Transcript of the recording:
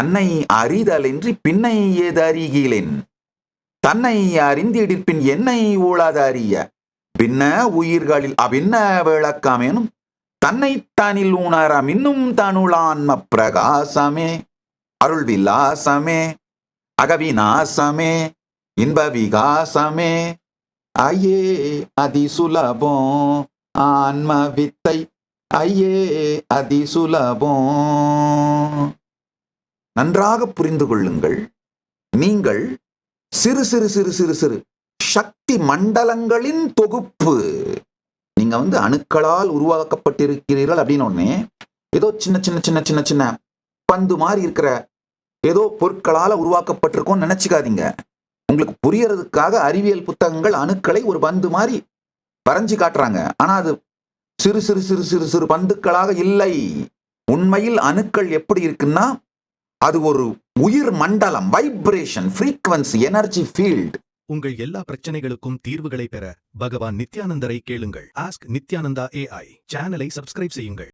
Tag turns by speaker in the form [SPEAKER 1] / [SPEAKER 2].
[SPEAKER 1] தன்னை அறிதலின்றி பின்னை ஏது அறிகிலேன். தன்னை அறிந்திடிற்பின் என்னை ஊழாது அறிய பின்ன உயிர்களில் அபின்ன விளக்கமேனும் தன்னைத்தானில் உணர மின்னும் தனுளான்ம பிரகாசமே அருள் விலாசமே அகவிநாசமே இன்ப விகாசமே ஐயே அதிசுலபம் ஆன்ம வித்தை ஐயே அதிசுலபம். நன்றாக புரிந்து கொள்ளுங்கள். நீங்கள் சிறு சிறு சிறு சிறு சிறு சக்தி மண்டலங்களின் தொகுப்பு. நீங்க அணுக்களால் உருவாக்கப்பட்டிருக்கிறீர்கள் அப்படின்னு ஒன்னே ஏதோ சின்ன சின்ன சின்ன சின்ன சின்ன பந்து மாதிரி இருக்கிற ஏதோ பொருட்களால உருவாக்கப்பட்டிருக்கோம் நினைச்சுக்காதீங்க. உங்களுக்கு புரியறதுக்காக அறிவியல் புத்தகங்கள் அணுக்களை ஒரு பந்து மாதிரி வரைஞ்சி காட்டுறாங்க. ஆனா அது சிறு சிறு சிறு சிறு சிறு பந்துக்களாக இல்லை. உண்மையில் அணுக்கள் எப்படி இருக்குன்னா அது ஒரு உயிர் மண்டலம், வைப்ரேஷன், ஃப்ரீக்வன்சி, எனர்ஜி ஃபீல்ட்.
[SPEAKER 2] உங்கள் எல்லா பிரச்சனைகளுக்கும் தீர்வுகளை பெற பகவான் நித்யானந்தரை கேளுங்கள். ஆஸ்க் நித்யானந்தா AI சேனலை சப்ஸ்கிரைப் செய்யுங்கள்.